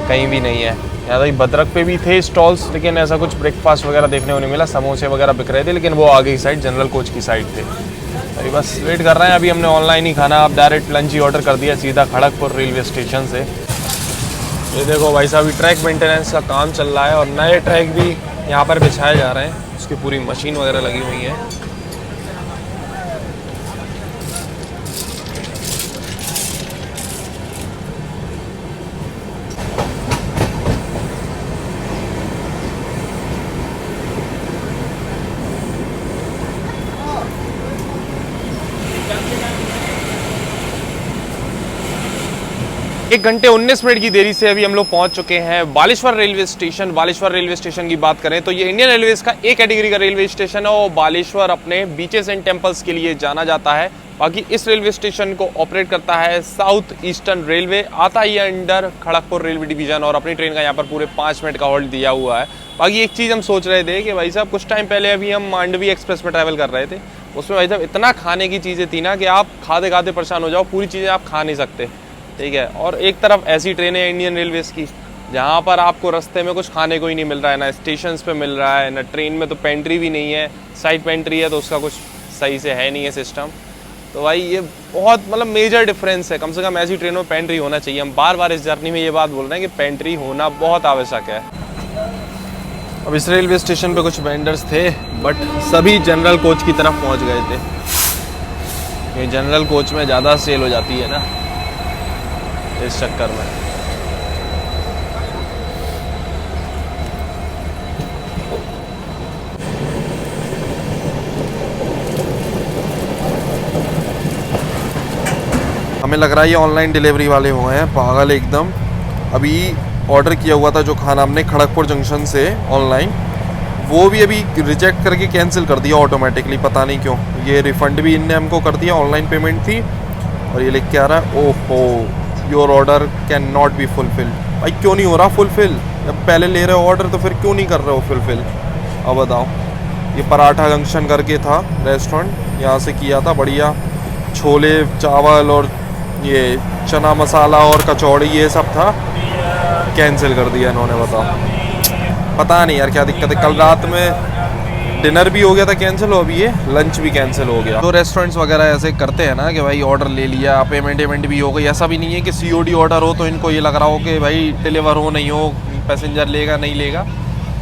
कहीं भी नहीं है। यहाँ तक भद्रक पे भी थे स्टॉल्स, लेकिन ऐसा कुछ ब्रेकफास्ट वगैरह देखने को नहीं मिला। समोसे वगैरह बिक रहे थे, लेकिन वो आगे की साइड जनरल कोच की साइड थे। अभी बस वेट कर रहे हैं। अभी हमने ऑनलाइन ही खाना, अब डायरेक्ट लंच ही ऑर्डर कर दिया सीधा खड़गपुर रेलवे स्टेशन से। ये देखो भाई साहब, अभी ट्रैक मेंटेनेंस का काम चल रहा है और नए ट्रैक भी यहाँ पर बिछाए जा रहे हैं। उसकी पूरी मशीन वगैरह लगी हुई है। एक घंटे 19 मिनट की देरी से अभी हम लोग पहुंच चुके हैं Baleshwar railway station. Baleshwar railway station की बात करें तो ये इंडियन रेलवेज का ए कैटेगरी का रेलवे स्टेशन है और बालेश्वर अपने बीचेस एंड टेम्पल्स के लिए जाना जाता है। बाकी इस रेलवे स्टेशन को ऑपरेट करता है साउथ ईस्टर्न रेलवे, आता ही अंडर खड़गपुर रेलवे डिवीजन, और अपनी ट्रेन का यहाँ पर पूरे 5 मिनट का हॉल्ट दिया हुआ है। बाकी एक चीज़ हम सोच रहे थे कि भाई साहब कुछ टाइम पहले अभी हम मांडवी एक्सप्रेस में ट्रैवल कर रहे थे, उसमें भाई साहब इतना खाने की चीज़ें थी ना कि आप खाते खाते परेशान हो जाओ, पूरी चीज़ें आप खा नहीं सकते, ठीक है। और एक तरफ ऐसी ट्रेन है इंडियन रेलवेज की जहाँ पर आपको रास्ते में कुछ खाने को ही नहीं मिल रहा है, ना स्टेशंस पे मिल रहा है, ना ट्रेन में तो पेंट्री भी नहीं है। साइड पेंट्री है तो उसका कुछ सही से है नहीं है सिस्टम। तो भाई ये बहुत मतलब मेजर डिफरेंस है। कम से कम ऐसी ट्रेनों में पेंट्री होना चाहिए। हम बार बार इस जर्नी में ये बात बोल रहे हैं कि पेंट्री होना बहुत आवश्यक है। अब इस रेलवे स्टेशन पे कुछ वेंडर्स थे, बट सभी जनरल कोच की तरफ पहुंच गए थे। ये जनरल कोच में ज़्यादा सेल हो जाती है ना, इस चक्कर में। हमें लग रहा है ये ऑनलाइन डिलीवरी वाले हुए हैं, पागल एकदम। अभी ऑर्डर किया हुआ था जो खाना हमने खड़गपुर जंक्शन से ऑनलाइन, वो भी अभी रिजेक्ट करके कैंसिल कर दिया ऑटोमेटिकली, पता नहीं क्यों। ये रिफ़ंड भी इनने हमको कर दिया, ऑनलाइन पेमेंट थी, और ये लिख के आ रहा है ओहो your order can not be fulfil. भाई क्यों नहीं हो रहा फुलफिल? जब पहले ले रहे हो ऑर्डर तो फिर क्यों नहीं कर रहे हो फुलफिल? अब बताओ। ये पराठा जंक्शन करके था रेस्टोरेंट, यहाँ से किया था, बढ़िया छोले चावल और ये चना मसाला और कचौड़ी ये सब था, कैंसिल कर दिया इन्होंने। बताओ, पता नहीं यार क्या दिक्कत है। कल रात में डिनर भी हो गया था कैंसिल, हो अभी ये लंच भी कैंसिल हो गया। तो रेस्टोरेंट्स वगैरह ऐसे करते हैं ना कि भाई ऑर्डर ले लिया, पेमेंट भी हो गई। ऐसा भी नहीं है कि COD ऑर्डर हो तो इनको ये लग रहा हो कि भाई डिलीवर हो नहीं हो, पैसेंजर लेगा नहीं लेगा।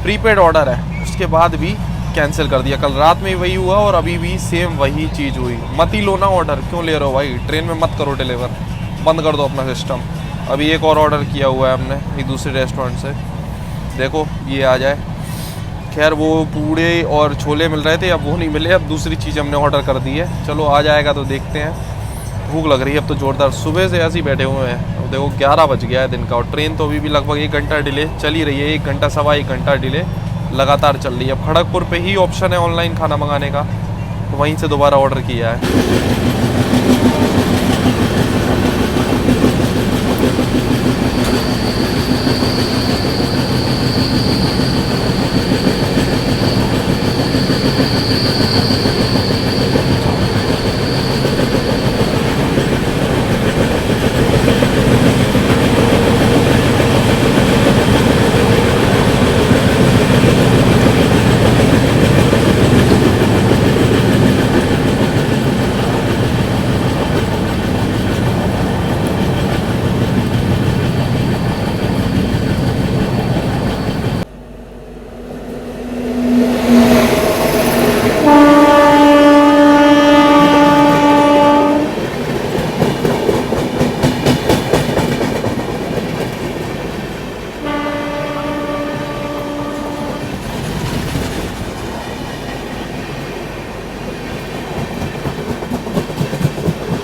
प्रीपेड ऑर्डर है, उसके बाद भी कैंसिल कर दिया। कल रात में वही हुआ और अभी भी सेम वही चीज़ हुई। मत ही लो ना ऑर्डर, क्यों ले रहे हो भाई? ट्रेन में मत करो डिलीवर, बंद कर दो अपना सिस्टम। अभी एक और ऑर्डर किया हुआ है हमने एक दूसरे रेस्टोरेंट से, देखो ये आ जाए। खैर वो पूड़े और छोले मिल रहे थे, अब वो नहीं मिले, अब दूसरी चीज़ हमने ऑर्डर कर दी है। चलो आ जाएगा तो देखते हैं। भूख लग रही है अब तो ज़ोरदार, सुबह से ऐसे ही बैठे हुए हैं। अब देखो 11 बज गया है दिन का और ट्रेन तो अभी भी लगभग 1 घंटा डिले चल ही रही है। 1 घंटा सवा 1 घंटा डिले लगातार चल रही है। अब खड़गपुर पे ही ऑप्शन है ऑनलाइन खाना मंगाने का, तो वहीं से दोबारा ऑर्डर किया है।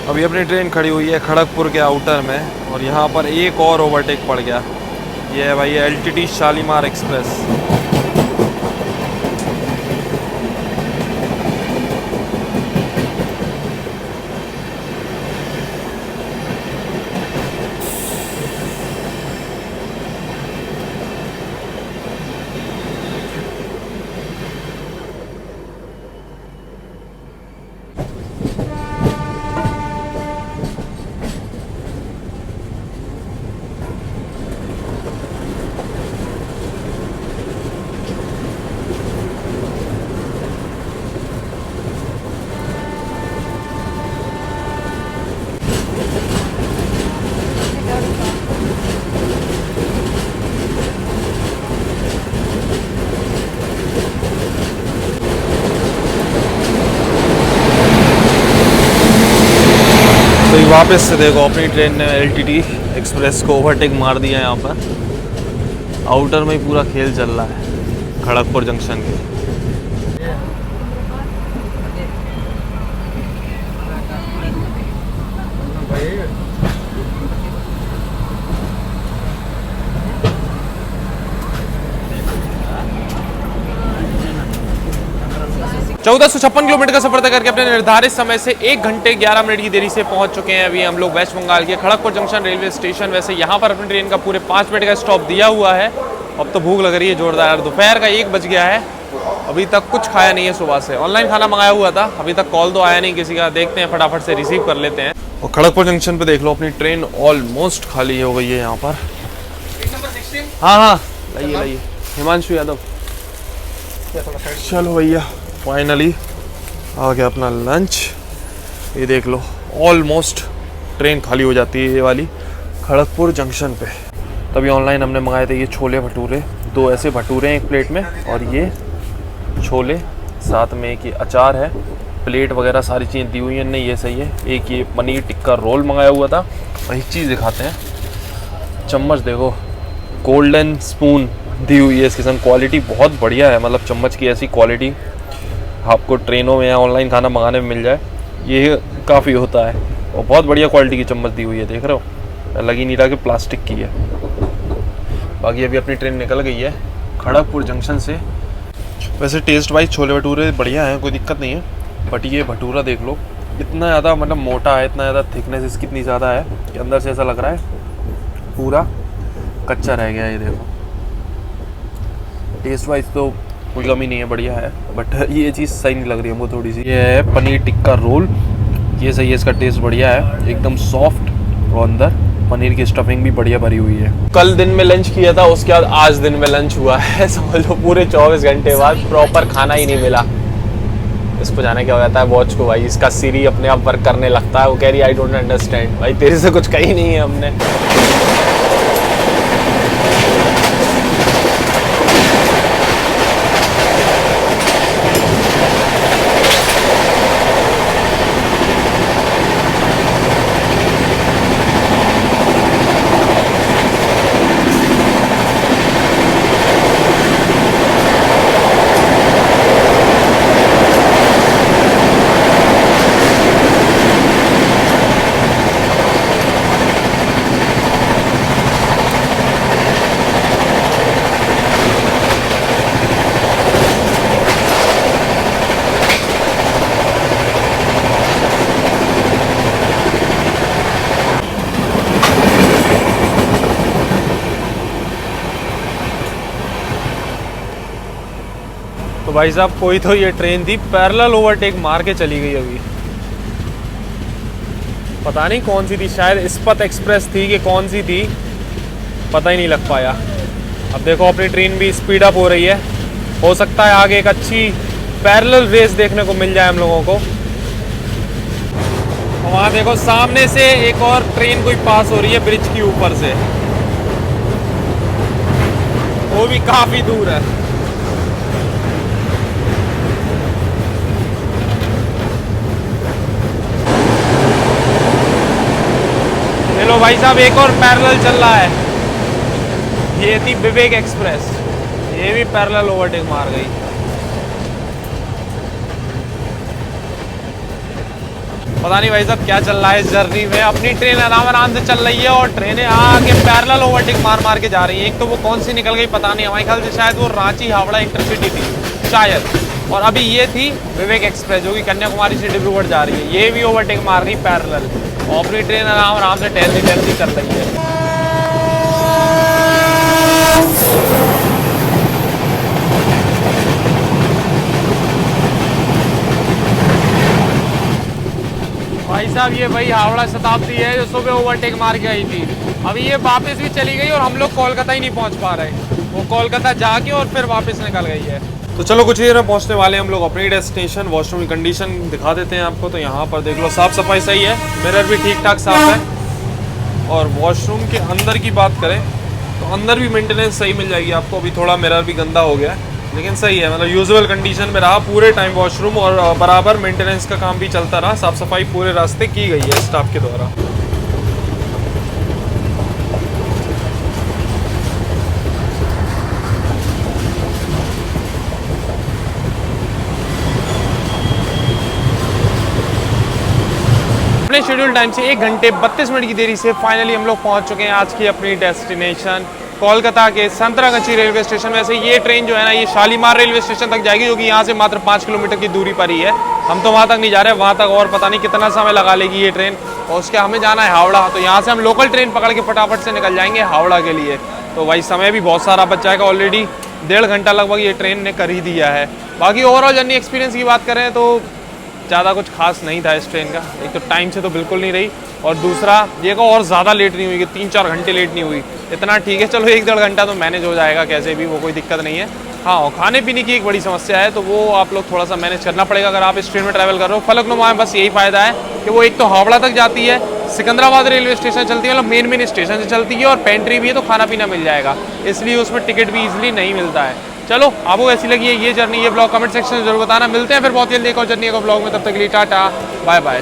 अभी अपनी ट्रेन खड़ी हुई है खड़गपुर के आउटर में और यहाँ पर एक और ओवरटेक पड़ गया। ये है भाई LTT शालीमार एक्सप्रेस। वापस से देखो अपनी ट्रेन ने LTT एक्सप्रेस को ओवरटेक मार दिया। यहाँ पर आउटर में ही पूरा खेल चल रहा है खड़गपुर जंक्शन के। चौदह 1456 किलोमीटर का सफर तय करके अपने निर्धारित समय से 1 घंटे 11 मिनट की देरी से पहुंच चुके हैं। अभी हम लोग वेस्ट बंगाल के खड़गपुर जंक्शन रेलवे स्टेशन। वैसे यहाँ पर अपनी ट्रेन का पूरे 5 मिनट का स्टॉप दिया हुआ है। अब तो भूख लग रही है जोरदार, दोपहर का 1 बज गया है, अभी तक कुछ खाया नहीं है सुबह से। ऑनलाइन खाना मंगाया हुआ था, अभी तक कॉल तो आया नहीं किसी का, देखते हैं फटाफट से रिसीव कर लेते हैं। और खड़गपुर जंक्शन पे देख लो अपनी ट्रेन ऑलमोस्ट खाली हो गई है यहाँ पर। हाँ लाइए हिमांशु यादव। चलो भैया फाइनली आ गया अपना लंच। ये देख लो ऑलमोस्ट ट्रेन खाली हो जाती है ये वाली खड़गपुर जंक्शन पे। तभी ऑनलाइन हमने मंगाए थे ये छोले भटूरे, 2 ऐसे भटूरे हैं एक प्लेट में और ये छोले, साथ में एक ये अचार है, प्लेट वगैरह सारी चीज़ें दी हुई हैं। नहीं ये सही है। एक ये पनीर टिक्का रोल मंगाया हुआ था। और एक चीज़ दिखाते हैं, चम्मच देखो गोल्डन स्पून दी हुई है इसके साथ। क्वालिटी बहुत बढ़िया है, मतलब चम्मच की ऐसी क्वालिटी आपको ट्रेनों में या ऑनलाइन खाना मंगाने में मिल जाए ये काफ़ी होता है। और बहुत बढ़िया क्वालिटी की चम्मच दी हुई है, देख रहे हो, लग ही नहीं रहा कि प्लास्टिक की है। बाकी अभी अपनी ट्रेन निकल गई है खड़गपुर जंक्शन से। वैसे टेस्ट वाइज छोले भटूरे बढ़िया हैं, कोई दिक्कत नहीं है। बट ये भटूरा देख लो इतना ज़्यादा मतलब मोटा है, इतना ज़्यादा थिकनेस इसकी इतनी ज़्यादा है कि अंदर से ऐसा लग रहा है पूरा कच्चा रह गया है। ये देखो टेस्ट वाइज तो कोई कमी नहीं है, बढ़िया है। बट ये चीज़ सही नहीं लग रही हमको थोड़ी सी। ये है पनीर टिक्का रोल, ये सही है, इसका टेस्ट बढ़िया है, एकदम सॉफ्ट और अंदर पनीर की स्टफिंग भी बढ़िया भरी हुई है। कल दिन में लंच किया था, उसके बाद आज दिन में लंच हुआ है। समझ लो पूरे 24 घंटे बाद प्रॉपर खाना ही नहीं मिला। इसको जाने क्या हो जाता है वॉच को भाई, इसका सीरी अपने आप वर्क करने लगता है। वो कह रही आई डोंट अंडरस्टैंड। भाई तेरे से कुछ कही नहीं है हमने। तो भाई साहब कोई तो ये ट्रेन थी, पैरेलल ओवरटेक मार के चली गई अभी। पता नहीं कौन सी थी, शायद इस्पत एक्सप्रेस थी कि कौन सी थी, पता ही नहीं लग पाया। अब देखो अपनी ट्रेन भी स्पीड अप हो रही है। हो सकता है आगे एक अच्छी पैरेलल रेस देखने को मिल जाए हम लोगों को। वहाँ देखो सामने से एक और ट्रेन कोई पास हो रही है ब्रिज के ऊपर से, वो भी काफी दूर है। चलो भाई साहब एक और पैरेलल चल रहा है। ये थी विवेक एक्सप्रेस, ये भी पैरेलल ओवरटेक मार गई। पता नहीं भाई साहब क्या चल रहा है इस जर्नी में। अपनी ट्रेन आराम से चल रही है और ट्रेनें आके पैरेलल ओवरटेक मार के जा रही है। एक तो वो कौन सी निकल गई पता नहीं, हमारे ख्याल से शायद वो रांची हावड़ा इंटरसिटी थी शायद। और अभी ये थी विवेक एक्सप्रेस जो कि कन्याकुमारी से डिब्रूगढ़ जा रही है, ये भी ओवरटेक मार गई पैरेलल। और अपनी ट्रेन आराम से टहलती चल रही है। भाई साहब ये वही हावड़ा शताब्दी है जो सुबह ओवरटेक मार के आई थी। अभी ये वापस भी चली गई और हम लोग कोलकाता ही नहीं पहुंच पा रहे। वो कोलकाता जाके और फिर वापस निकल गई है। तो चलो कुछ देर में पहुंचने वाले हम लोग अपनी डेस्टिनेशन। वॉशरूम की कंडीशन दिखा देते हैं आपको। तो यहाँ पर देख लो साफ़ सफाई सही है, मिरर भी ठीक ठाक साफ है। और वॉशरूम के अंदर की बात करें तो अंदर भी मेंटेनेंस सही मिल जाएगी आपको। अभी थोड़ा मिरर भी गंदा हो गया है लेकिन सही है, मतलब यूजुअल कंडीशन में रहा पूरे टाइम वॉशरूम। और बराबर मेंटेनेंस का काम भी चलता रहा, साफ़ सफाई पूरे रास्ते की गई है स्टाफ के द्वारा। अपने शेड्यूल टाइम से 1 घंटे 32 मिनट की देरी से फाइनली हम लोग पहुंच चुके हैं आज की अपनी डेस्टिनेशन कोलकाता के संतरागाछी रेलवे स्टेशन। वैसे ये ट्रेन जो है ना ये शालीमार रेलवे स्टेशन तक जाएगी जो कि यहाँ से मात्र 5 किलोमीटर की दूरी पर ही है। हम तो वहाँ तक नहीं जा रहे, वहाँ तक और पता नहीं कितना समय लगा लेगी ये ट्रेन। और उसके हमें जाना है हावड़ा, तो यहाँ से हम लोकल ट्रेन पकड़ के फटाफट से निकल जाएंगे हावड़ा के लिए। तो भाई समय भी बहुत सारा बच जाएगा, ऑलरेडी 1.5 घंटा लगभग ये ट्रेन ने कर ही दिया है। बाकी ओवरऑल जर्नी एक्सपीरियंस की बात करें तो ज़्यादा कुछ खास नहीं था इस ट्रेन का। एक तो टाइम से तो बिल्कुल नहीं रही और दूसरा ये को और ज़्यादा लेट नहीं हुई कि 3-4 घंटे लेट नहीं हुई, इतना ठीक है। चलो 1-1.5 घंटा तो मैनेज हो जाएगा कैसे भी, वो कोई दिक्कत नहीं है। हाँ और खाने पीने की एक बड़ी समस्या है तो वो आप लोग थोड़ा सा मैनेज करना पड़ेगा अगर आप इस ट्रेन में ट्रैवल कर रहे हो। फलकनुमा में बस यही फ़ायदा है कि वो एक तो हावड़ा तक जाती है, सिकंदराबाद रेलवे स्टेशन चलती है, मतलब मेन स्टेशन से चलती है और पेंट्री भी है तो खाना पीना मिल जाएगा, इसलिए उसमें टिकट भी ईजिली नहीं मिलता है। चलो आपको कैसी लगी है ये जर्नी, ये ब्लॉग कमेंट सेक्शन में जरूर बताना। मिलते हैं फिर बहुत जल्दी एक और जर्नी का ब्लॉग में, तब तक के लिए टाटा बाय बाय।